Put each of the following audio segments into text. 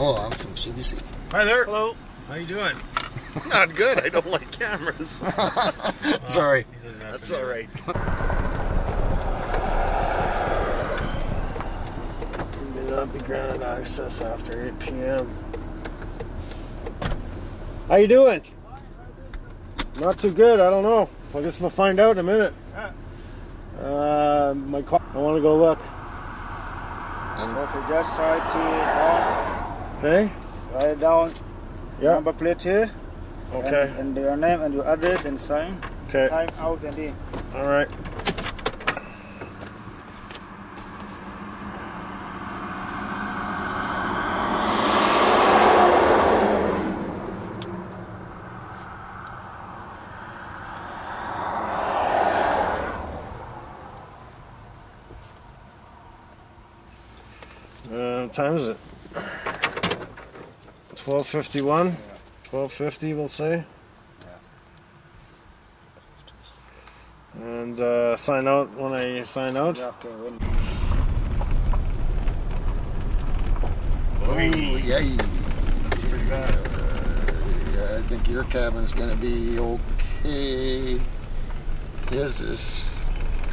Oh, I'm from CBC. Hi there. Hello. How you doing? Not good. I don't like cameras. Sorry. That's all right. May not be granted access after 8 p.m. How you doing? Not too good. I don't know. I guess we'll find out in a minute. My car. I want to go look. Okay, just write it down. Hey? Write it down. Yeah. Number plate here. Okay. And your name and your address and sign. Okay. Time out and in. All right. What time is it? 12:51. 12:50, we'll say. And sign out when I sign out. Yeah, okay. Oh, yay. That's pretty bad. Yeah, I think your cabin's gonna be okay. His is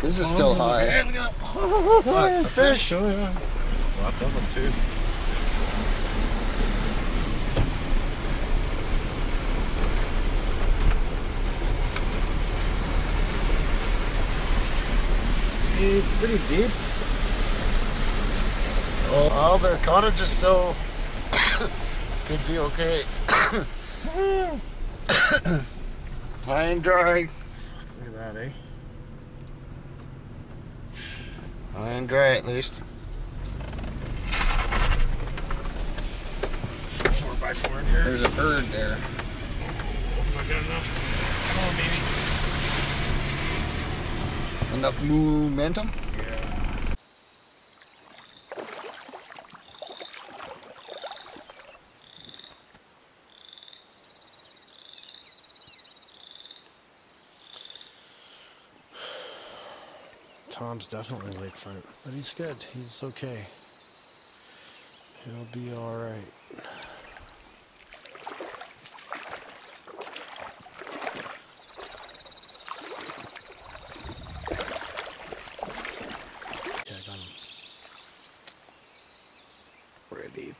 still high. What? A fish? Oh, yeah. Lots of them too. It's pretty deep. Oh, their cottage is still could be okay. High and dry. Look at that, eh? High and dry at least. 4x4 in here. There's a bird there. Am I good enough? Come on, baby. Enough momentum? Yeah. Tom's definitely lakefront, but he's good. He's okay. He'll be all right. Yeah, I got him. Ready.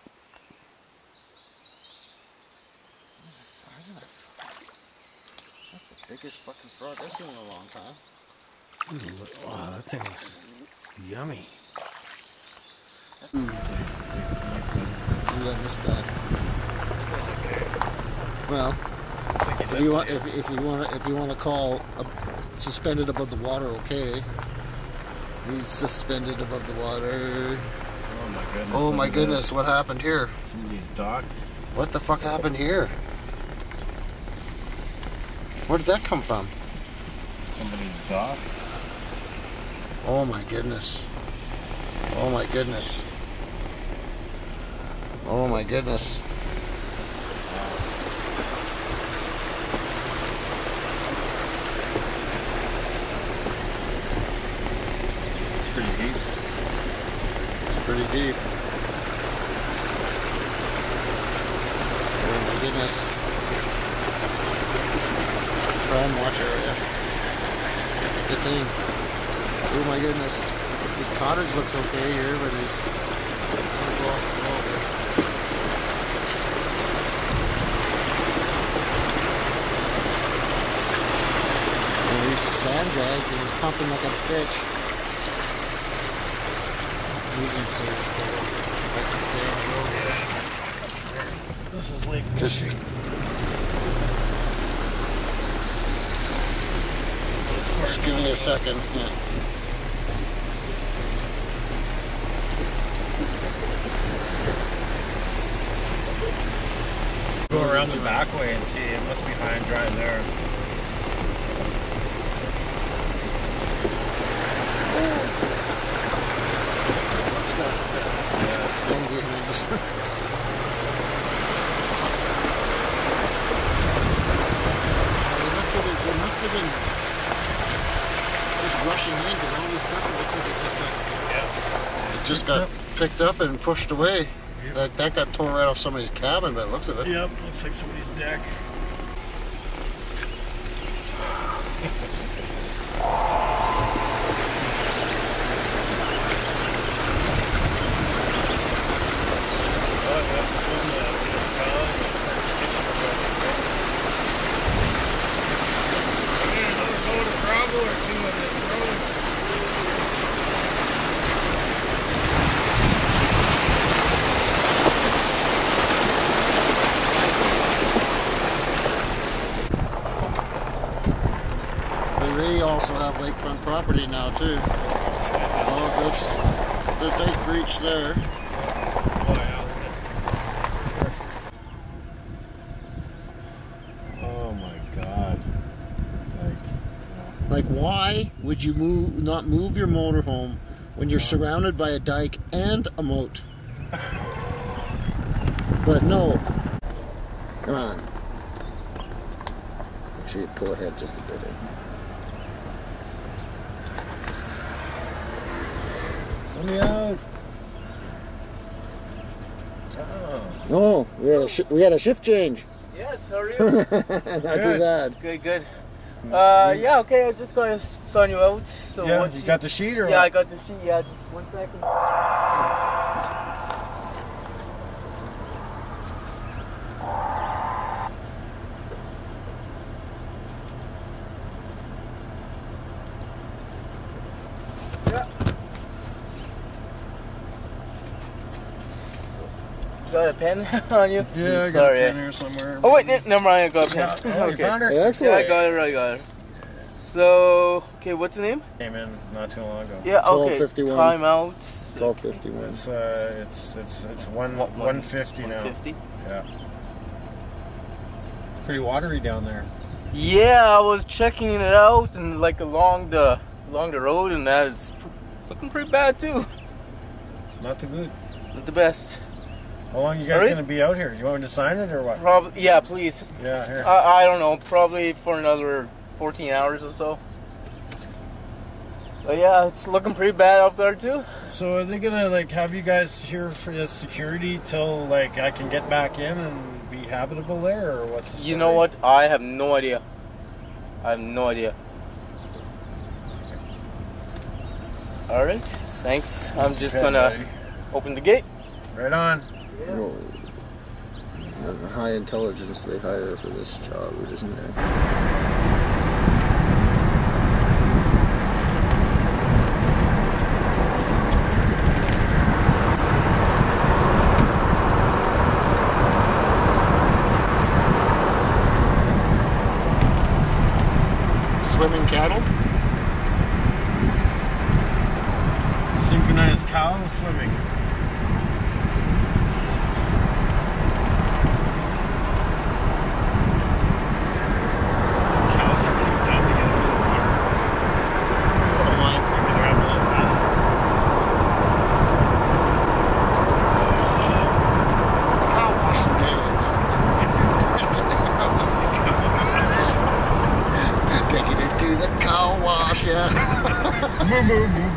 What's the size of that frog? That's the biggest fucking frog I've seen in a long time. Ooh, wow, that thing looks yummy. Ooh, I missed that. Well, if you want to call suspended above the water, okay. He's suspended above the water. Oh my goodness. Oh my goodness, what happened here? Somebody's docked. What the fuck happened here? Where did that come from? Somebody's docked. Oh my goodness. Oh my goodness. Oh my goodness. It's pretty deep. It's pretty deep. Oh my goodness. Prime watch area. Good thing. Oh my goodness. His cottage looks okay here, but he's gonna go off the wall there. And he's sandbagged and he's pumping like a bitch. He's in serious trouble. This is Lake Just give me a second. Yeah. Go around the back way and see. It must be high and dry there. Watch that. Thing behind us. They must have been just rushing in because all this stuff looks like it just got picked up and pushed away. That got tore right off somebody's cabin, but it looks of it. Yep, looks like somebody's deck. They also have lakefront property now too. Oh, good dike breach there. Oh my God! Like, why would you not move your motorhome when you're surrounded by a dike and a moat? But no. Come on. Make sure you pull ahead just a bit. Let me out! Oh, we had a shift change. Yes, how are you? Not too bad. Good, good. Yeah, okay, I just gotta sign you out. So Yeah, once you got the sheet or Yeah, what? I got the sheet, yeah, just 1 second. Yeah. Got a pen on you? Yeah, I got Sorry. a pen here somewhere. Oh wait, never mind, I got a pen. Oh, you found her? Yeah, Excellent. I got it, I got it. So, okay, what's the name? Came in not too long ago. Yeah, okay. 12:51. Time out. 12:51. It's 150 now. 150? Yeah. It's pretty watery down there. Yeah, I was checking it out and like along the road, and that it's looking pretty bad too. It's not too good. Not the best. How long you guys Alright. gonna be out here? You want me to sign it or what? Probably, yeah, please. Yeah, here. I don't know, probably for another 14 hours or so. But yeah, it's looking pretty bad up there too. So are they gonna like have you guys here for the security till like I can get back in and be habitable there, or what's the story? You know what? I have no idea. I have no idea. All right, thanks. I'm just Okay, gonna buddy. open the gate. Right on. Oh, high intelligence they hire for this job, isn't there? Swimming cattle? Synchronized cow swimming. Cows are too dumb to get a little water. Don't mind. Maybe they're having a little bath. Cow washing day. Taking it to the cow wash, yeah. Moo moo moo